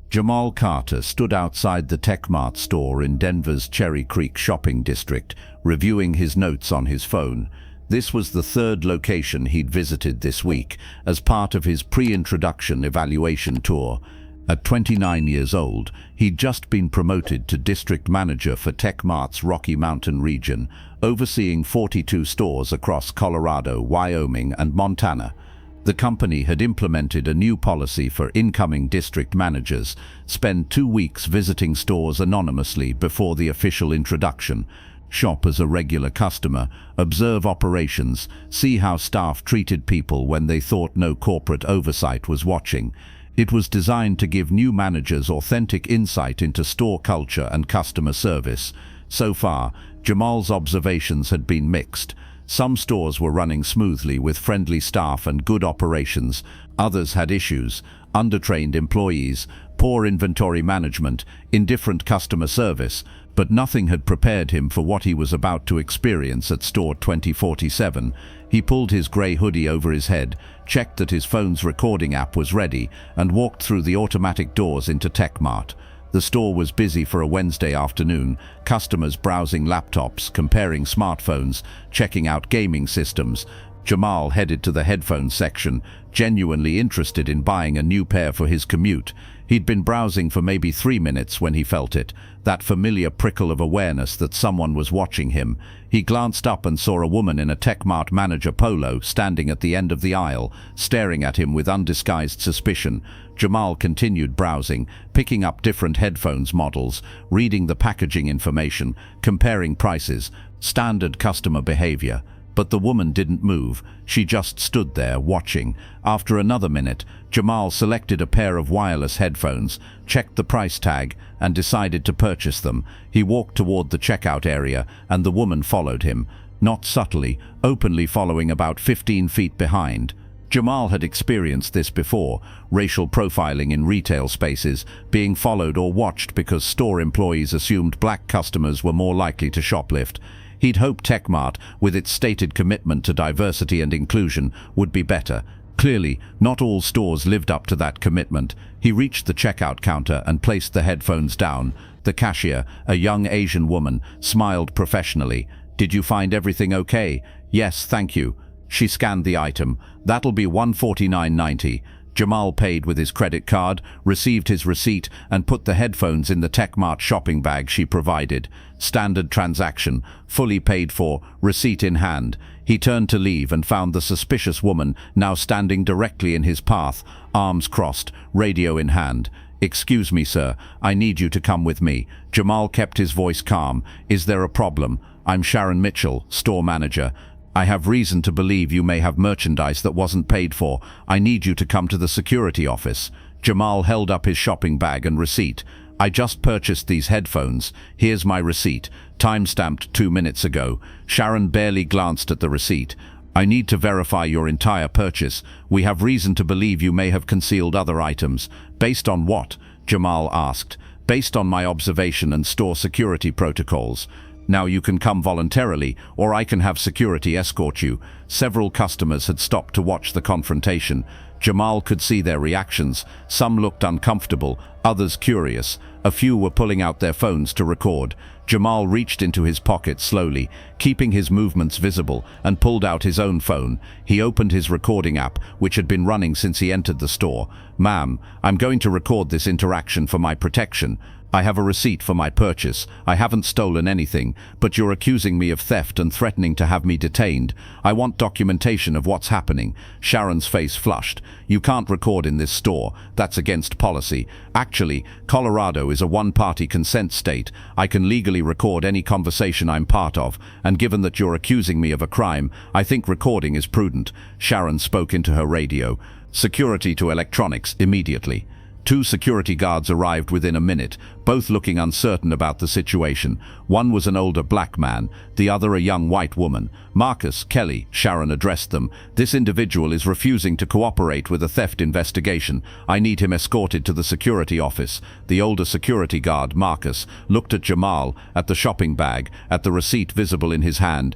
Jamal Carter stood outside the TechMart store in Denver's Cherry Creek shopping district, reviewing his notes on his phone. This was the third location he'd visited this week, as part of his pre-introduction evaluation tour. At 29 years old, he'd just been promoted to district manager for TechMart's Rocky Mountain region, overseeing 42 stores across Colorado, Wyoming, and Montana. The company had implemented a new policy for incoming district managers: spend 2 weeks visiting stores anonymously before the official introduction. Shop as a regular customer, observe operations, see how staff treated people when they thought no corporate oversight was watching. It was designed to give new managers authentic insight into store culture and customer service. So far, Jamal's observations had been mixed. Some stores were running smoothly with friendly staff and good operations. Others had issues: undertrained employees, poor inventory management, indifferent customer service. But nothing had prepared him for what he was about to experience at store 2047. He pulled his grey hoodie over his head, checked that his phone's recording app was ready, and walked through the automatic doors into TechMart. The store was busy for a Wednesday afternoon, customers browsing laptops, comparing smartphones, checking out gaming systems. Jamal headed to the headphones section, genuinely interested in buying a new pair for his commute. He'd been browsing for maybe 3 minutes when he felt it, that familiar prickle of awareness that someone was watching him. He glanced up and saw a woman in a TechMart manager polo standing at the end of the aisle, staring at him with undisguised suspicion. Jamal continued browsing, picking up different headphones models, reading the packaging information, comparing prices, standard customer behavior. But the woman didn't move. She just stood there, watching. After another minute, Jamal selected a pair of wireless headphones, checked the price tag, and decided to purchase them. He walked toward the checkout area, and the woman followed him. Not subtly, openly following about 15 feet behind. Jamal had experienced this before: racial profiling in retail spaces, being followed or watched because store employees assumed black customers were more likely to shoplift. He'd hoped TechMart, with its stated commitment to diversity and inclusion, would be better. Clearly, not all stores lived up to that commitment. He reached the checkout counter and placed the headphones down. The cashier, a young Asian woman, smiled professionally. "Did you find everything okay?" "Yes, thank you." She scanned the item. "That'll be $149.90. Jamal paid with his credit card, received his receipt, and put the headphones in the TechMart shopping bag she provided. Standard transaction, fully paid for, receipt in hand. He turned to leave and found the suspicious woman now standing directly in his path, arms crossed, radio in hand. "Excuse me, sir, I need you to come with me." Jamal kept his voice calm. "Is there a problem? I'm Sharon Mitchell, store manager. I have reason to believe you may have merchandise that wasn't paid for. I need you to come to the security office." Jamal held up his shopping bag and receipt. "I just purchased these headphones. Here's my receipt, time-stamped 2 minutes ago." Sharon barely glanced at the receipt. "I need to verify your entire purchase. We have reason to believe you may have concealed other items." "Based on what?" Jamal asked. "Based on my observation and store security protocols. Now you can come voluntarily, or I can have security escort you." Several customers had stopped to watch the confrontation. Jamal could see their reactions. Some looked uncomfortable, others curious. A few were pulling out their phones to record. Jamal reached into his pocket slowly, keeping his movements visible, and pulled out his own phone. He opened his recording app, which had been running since he entered the store. "Ma'am, I'm going to record this interaction for my protection. I have a receipt for my purchase. I haven't stolen anything, but you're accusing me of theft and threatening to have me detained. I want documentation of what's happening." Sharon's face flushed. "You can't record in this store. That's against policy. Actually, Colorado is a one-party consent state. I can legally record any conversation I'm part of, and given that you're accusing me of a crime, I think recording is prudent." Sharon spoke into her radio. "Security to electronics, immediately." 2 security guards arrived within a minute, both looking uncertain about the situation. One was an older black man, the other a young white woman. "Marcus, Kelly," Sharon addressed them. "This individual is refusing to cooperate with a theft investigation. I need him escorted to the security office." The older security guard, Marcus, looked at Jamal, at the shopping bag, at the receipt visible in his hand.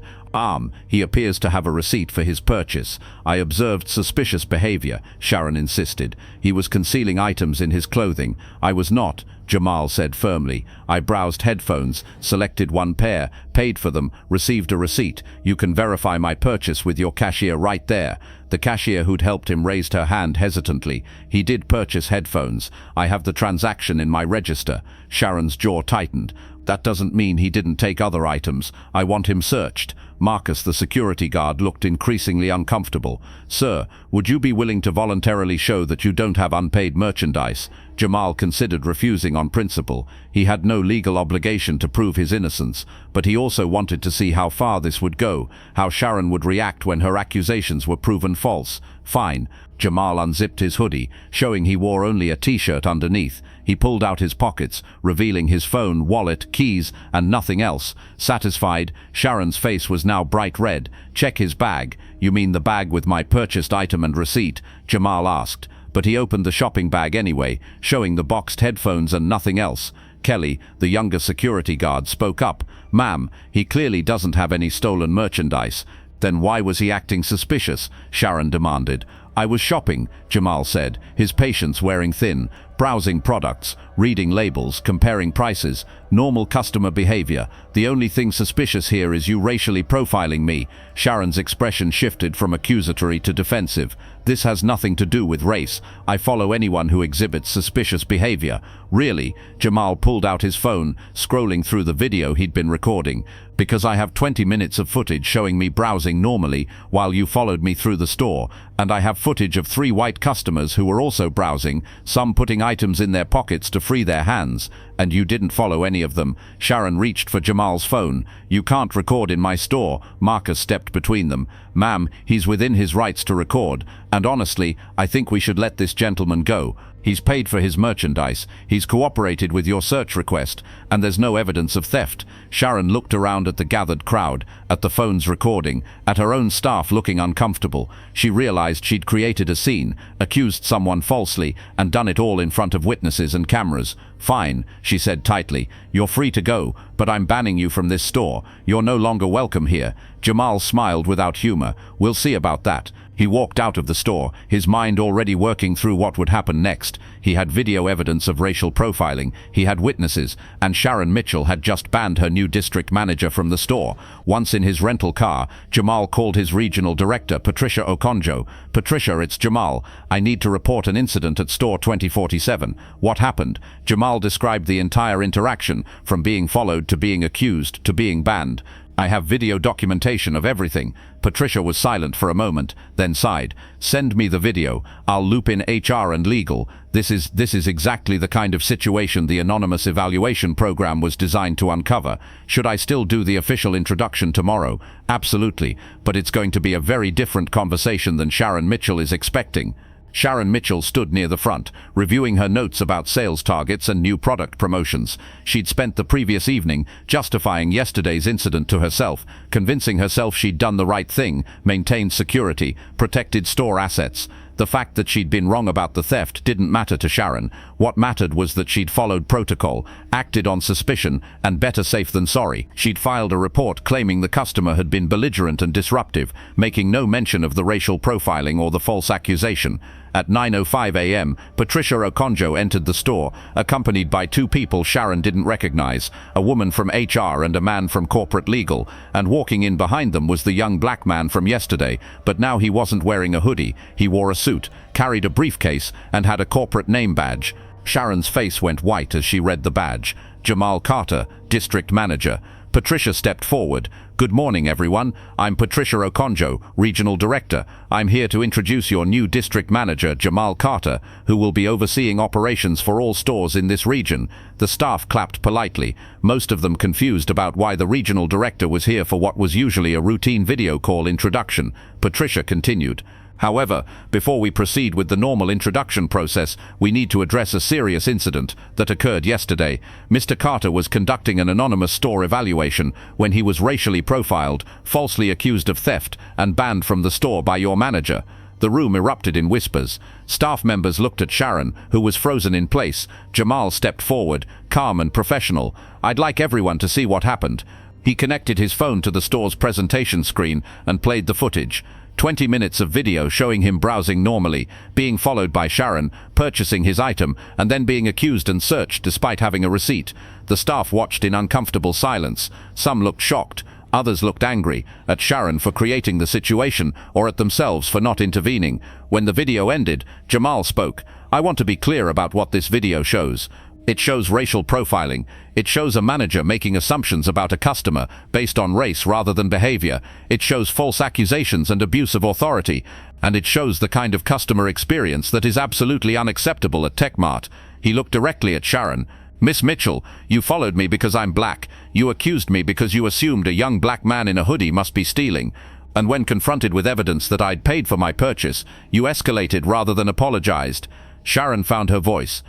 He appears to have a receipt for his purchase. I observed suspicious behavior, Sharon insisted. He was concealing items in his clothing. I was not, Jamal said firmly. I browsed headphones, selected one pair, paid for them, received a receipt. You can verify my purchase with your cashier right there. The cashier who'd helped him raised her hand hesitantly. He did purchase headphones. I have the transaction in my register. Sharon's jaw tightened. That doesn't mean he didn't take other items. I want him searched. Marcus, the security guard, looked increasingly uncomfortable. Sir, would you be willing to voluntarily show that you don't have unpaid merchandise? Jamal considered refusing on principle. He had no legal obligation to prove his innocence, but he also wanted to see how far this would go, how Sharon would react when her accusations were proven false. Fine. Jamal unzipped his hoodie, showing he wore only a t-shirt underneath. He pulled out his pockets, revealing his phone, wallet, keys, and nothing else. Satisfied, Sharon's face was now bright red. Check his bag. You mean the bag with my purchased item and receipt? Jamal asked. But he opened the shopping bag anyway, showing the boxed headphones and nothing else. Kelly, the younger security guard, spoke up. Ma'am, he clearly doesn't have any stolen merchandise. Then why was he acting suspicious? Sharon demanded. I was shopping, Jamal said, his patience wearing thin, browsing products, reading labels, comparing prices, normal customer behavior. The only thing suspicious here is you racially profiling me. Sharon's expression shifted from accusatory to defensive. This has nothing to do with race. I follow anyone who exhibits suspicious behavior. Really? Jamal pulled out his phone, scrolling through the video he'd been recording. Because I have 20 minutes of footage showing me browsing normally while you followed me through the store, and I have footage of 3 white customers who were also browsing, some putting items in their pockets to free their hands, and you didn't follow any of them. Sharon reached for Jamal's phone. You can't record in my store. Marcus stepped between them. Ma'am, he's within his rights to record, and honestly, I think we should let this gentleman go. He's paid for his merchandise, he's cooperated with your search request, and there's no evidence of theft. Sharon looked around at the gathered crowd, at the phones recording, at her own staff looking uncomfortable. She realized she'd created a scene, accused someone falsely, and done it all in front of witnesses and cameras. Fine, she said tightly. You're free to go, but I'm banning you from this store. You're no longer welcome here. Jamal smiled without humor. We'll see about that. He walked out of the store, his mind already working through what would happen next. He had video evidence of racial profiling, he had witnesses, and Sharon Mitchell had just banned her new district manager from the store. Once in his rental car, Jamal called his regional director, Patricia Okonjo. Patricia, it's Jamal. I need to report an incident at store 2047. What happened? Jamal described the entire interaction, from being followed to being accused to being banned. I have video documentation of everything. Patricia was silent for a moment, then sighed. Send me the video. I'll loop in HR and legal. This is exactly the kind of situation the anonymous evaluation program was designed to uncover. Should I still do the official introduction tomorrow? Absolutely, but it's going to be a very different conversation than Sharon Mitchell is expecting. Sharon Mitchell stood near the front, reviewing her notes about sales targets and new product promotions. She'd spent the previous evening justifying yesterday's incident to herself, convincing herself she'd done the right thing, maintained security, protected store assets. The fact that she'd been wrong about the theft didn't matter to Sharon. What mattered was that she'd followed protocol, acted on suspicion, and better safe than sorry. She'd filed a report claiming the customer had been belligerent and disruptive, making no mention of the racial profiling or the false accusation. At 9:05 a.m., Patricia Okonjo entered the store, accompanied by 2 people Sharon didn't recognize, a woman from HR and a man from corporate legal, and walking in behind them was the young black man from yesterday, but now he wasn't wearing a hoodie. He wore a suit, carried a briefcase, and had a corporate name badge. Sharon's face went white as she read the badge. Jamal Carter, District Manager. Patricia stepped forward. Good morning, everyone. I'm Patricia Okonjo, Regional Director. I'm here to introduce your new District Manager, Jamal Carter, who will be overseeing operations for all stores in this region. The staff clapped politely, most of them confused about why the Regional Director was here for what was usually a routine video call introduction. Patricia continued. However, before we proceed with the normal introduction process, we need to address a serious incident that occurred yesterday. Mr. Carter was conducting an anonymous store evaluation when he was racially profiled, falsely accused of theft, and banned from the store by your manager. The room erupted in whispers. Staff members looked at Sharon, who was frozen in place. Jamal stepped forward, calm and professional. I'd like everyone to see what happened. He connected his phone to the store's presentation screen and played the footage. 20 minutes of video showing him browsing normally, being followed by Sharon, purchasing his item, and then being accused and searched despite having a receipt. The staff watched in uncomfortable silence. Some looked shocked. Others looked angry, at Sharon for creating the situation, or at themselves for not intervening. When the video ended, Jamal spoke. "I want to be clear about what this video shows. It shows racial profiling. It shows a manager making assumptions about a customer based on race rather than behavior. It shows false accusations and abuse of authority. And it shows the kind of customer experience that is absolutely unacceptable at TechMart." He looked directly at Sharon. "Miss Mitchell, you followed me because I'm black. You accused me because you assumed a young black man in a hoodie must be stealing. And when confronted with evidence that I'd paid for my purchase, you escalated rather than apologized." Sharon found her voice.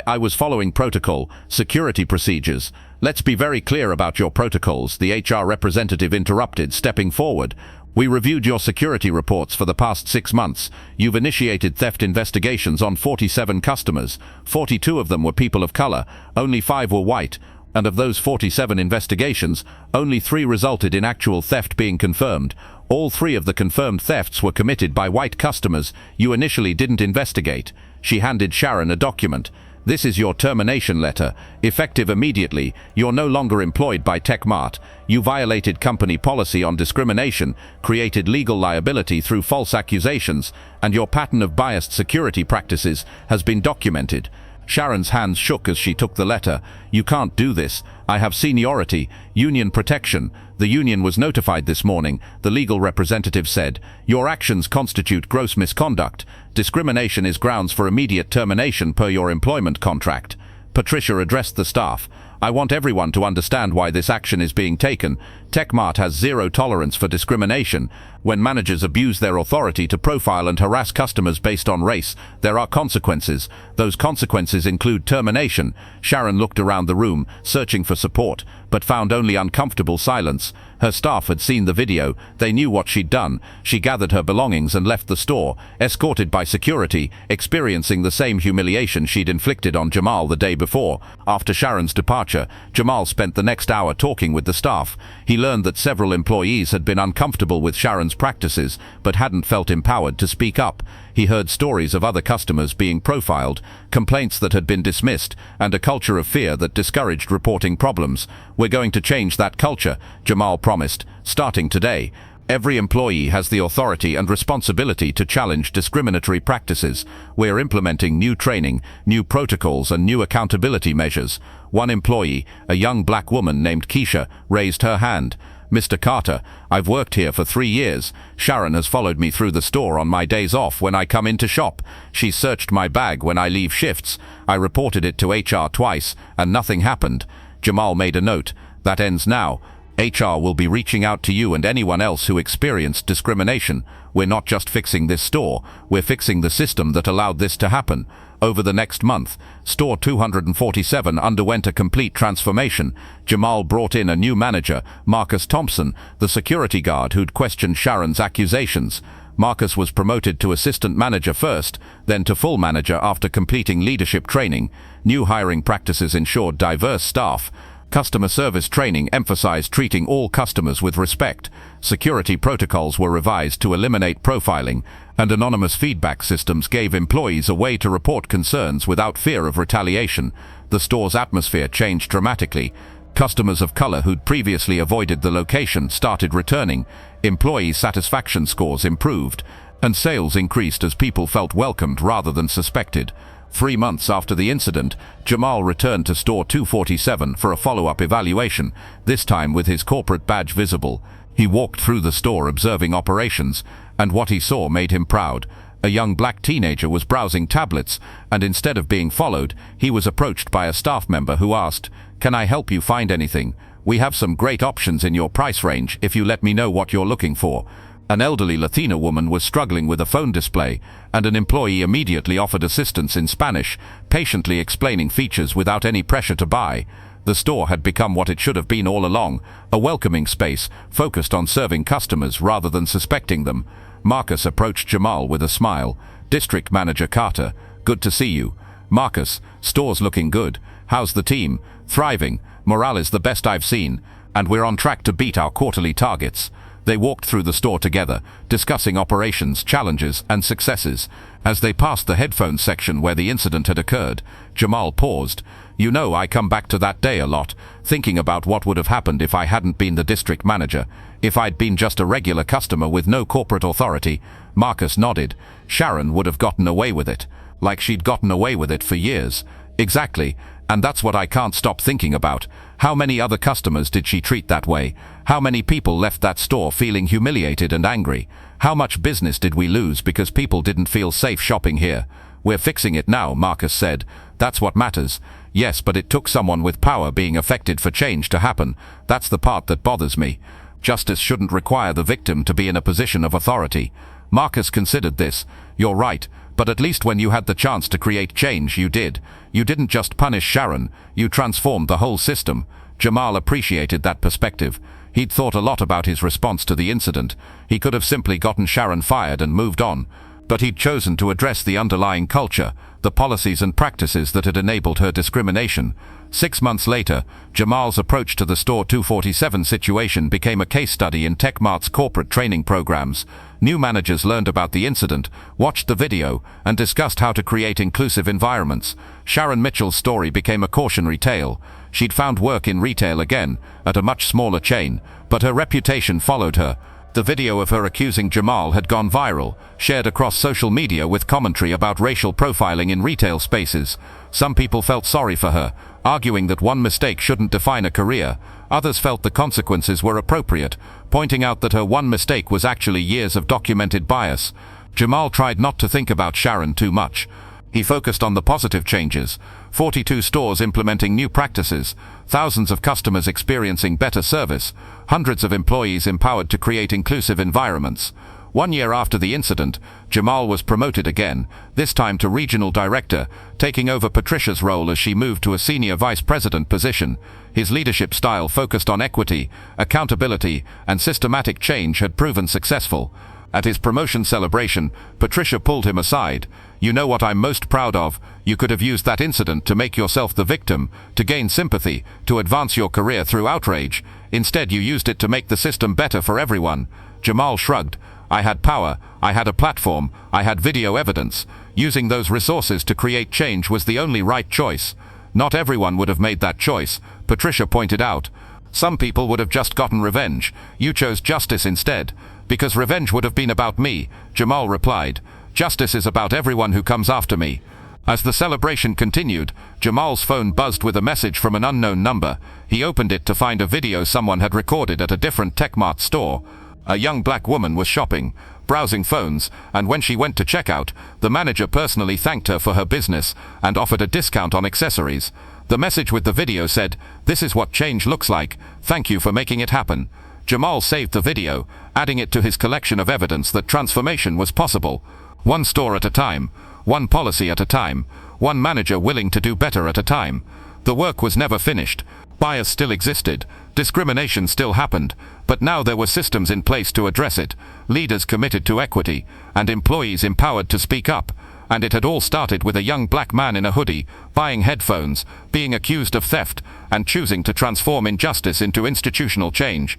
I was following protocol, security procedures. "Let's be very clear about your protocols," the HR representative interrupted, stepping forward. "We reviewed your security reports for the past 6 months. You've initiated theft investigations on 47 customers. 42 of them were people of color, only 5 were white. And of those 47 investigations, only 3 resulted in actual theft being confirmed. All 3 of the confirmed thefts were committed by white customers you initially didn't investigate." She handed Sharon a document. "This is your termination letter, effective immediately. You're no longer employed by TechMart. You violated company policy on discrimination, created legal liability through false accusations, and your pattern of biased security practices has been documented." Sharon's hands shook as she took the letter. "You can't do this. I have seniority, union protection." "The union was notified this morning," the legal representative said. "Your actions constitute gross misconduct. Discrimination is grounds for immediate termination per your employment contract." Patricia addressed the staff. "I want everyone to understand why this action is being taken. TechMart has zero tolerance for discrimination. When managers abuse their authority to profile and harass customers based on race, there are consequences. Those consequences include termination." Sharon looked around the room, searching for support, but found only uncomfortable silence. Her staff had seen the video. They knew what she'd done. She gathered her belongings and left the store, escorted by security, experiencing the same humiliation she'd inflicted on Jamal the day before. After Sharon's departure, Jamal spent the next hour talking with the staff. He learned that several employees had been uncomfortable with Sharon's practices, but hadn't felt empowered to speak up. He heard stories of other customers being profiled, complaints that had been dismissed, and a culture of fear that discouraged reporting problems. "We're going to change that culture," Jamal promised, "starting today. Every employee has the authority and responsibility to challenge discriminatory practices. We're implementing new training, new protocols, and new accountability measures." One employee, a young black woman named Keisha, raised her hand. "Mr. Carter, I've worked here for 3 years. Sharon has followed me through the store on my days off when I come in to shop. She's searched my bag when I leave shifts. I reported it to HR twice, and nothing happened." Jamal made a note. "That ends now. HR will be reaching out to you and anyone else who experienced discrimination. We're not just fixing this store, we're fixing the system that allowed this to happen." Over the next month, Store 247 underwent a complete transformation. Jamal brought in a new manager, Marcus Thompson, the security guard who'd questioned Sharon's accusations. Marcus was promoted to assistant manager first, then to full manager after completing leadership training. New hiring practices ensured diverse staff. Customer service training emphasized treating all customers with respect. Security protocols were revised to eliminate profiling, and anonymous feedback systems gave employees a way to report concerns without fear of retaliation. The store's atmosphere changed dramatically. Customers of color who'd previously avoided the location started returning. Employee satisfaction scores improved, and sales increased as people felt welcomed rather than suspected. 3 months after the incident, Jamal returned to Store 247 for a follow-up evaluation, this time with his corporate badge visible. He walked through the store observing operations, and what he saw made him proud. A young black teenager was browsing tablets, and instead of being followed, he was approached by a staff member who asked, "Can I help you find anything? We have some great options in your price range if you let me know what you're looking for." An elderly Latina woman was struggling with a phone display, and an employee immediately offered assistance in Spanish, patiently explaining features without any pressure to buy. The store had become what it should have been all along, a welcoming space, focused on serving customers rather than suspecting them. Marcus approached Jamal with a smile. "District Manager Carter, good to see you." "Marcus, store's looking good. How's the team?" "Thriving. Morale is the best I've seen." and we're on track to beat our quarterly targets." They walked through the store together, discussing operations, challenges, and successes. As they passed the headphones section where the incident had occurred, Jamal paused. "You know, I come back to that day a lot, thinking about what would have happened if I hadn't been the district manager, if I'd been just a regular customer with no corporate authority." Marcus nodded. "Sharon would have gotten away with it, like she'd gotten away with it for years." "Exactly, and that's what I can't stop thinking about. How many other customers did she treat that way? How many people left that store feeling humiliated and angry? How much business did we lose because people didn't feel safe shopping here?" "We're fixing it now," Marcus said. "That's what matters." "Yes, but it took someone with power being affected for change to happen. That's the part that bothers me. Justice shouldn't require the victim to be in a position of authority." Marcus considered this. "You're right, but at least when you had the chance to create change, you did. You didn't just punish Sharon, you transformed the whole system." Jamal appreciated that perspective. He'd thought a lot about his response to the incident. He could have simply gotten Sharon fired and moved on. But he'd chosen to address the underlying culture, the policies and practices that had enabled her discrimination. 6 months later, Jamal's approach to the Store 247 situation became a case study in TechMart's corporate training programs. New managers learned about the incident, watched the video, and discussed how to create inclusive environments. Sharon Mitchell's story became a cautionary tale. She'd found work in retail again, at a much smaller chain, but her reputation followed her. The video of her accusing Jamal had gone viral, shared across social media with commentary about racial profiling in retail spaces. Some people felt sorry for her, arguing that one mistake shouldn't define a career. Others felt the consequences were appropriate, pointing out that her one mistake was actually years of documented bias. Jamal tried not to think about Sharon too much. He focused on the positive changes: 42 stores implementing new practices, thousands of customers experiencing better service, hundreds of employees empowered to create inclusive environments. 1 year after the incident, Jamal was promoted again, this time to regional director, taking over Patricia's role as she moved to a senior vice president position. His leadership style focused on equity, accountability, and systematic change had proven successful. At his promotion celebration, Patricia pulled him aside. "You know what I'm most proud of? You could have used that incident to make yourself the victim, to gain sympathy, to advance your career through outrage. Instead, you used it to make the system better for everyone." Jamal shrugged. "I had power, I had a platform, I had video evidence. Using those resources to create change was the only right choice." "Not everyone would have made that choice," Patricia pointed out. "Some people would have just gotten revenge. You chose justice instead." "Because revenge would have been about me," Jamal replied. "Justice is about everyone who comes after me." As the celebration continued, Jamal's phone buzzed with a message from an unknown number. He opened it to find a video someone had recorded at a different TechMart store. A young black woman was shopping, browsing phones, and when she went to checkout, the manager personally thanked her for her business and offered a discount on accessories. The message with the video said, "This is what change looks like. Thank you for making it happen." Jamal saved the video, adding it to his collection of evidence that transformation was possible. One store at a time, one policy at a time, one manager willing to do better at a time. The work was never finished. Bias still existed, discrimination still happened, but now there were systems in place to address it, leaders committed to equity, and employees empowered to speak up. And it had all started with a young black man in a hoodie, buying headphones, being accused of theft, and choosing to transform injustice into institutional change.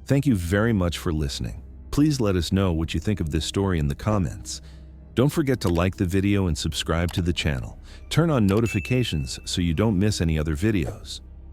Thank you very much for listening. Please let us know what you think of this story in the comments. Don't forget to like the video and subscribe to the channel. Turn on notifications so you don't miss any other videos.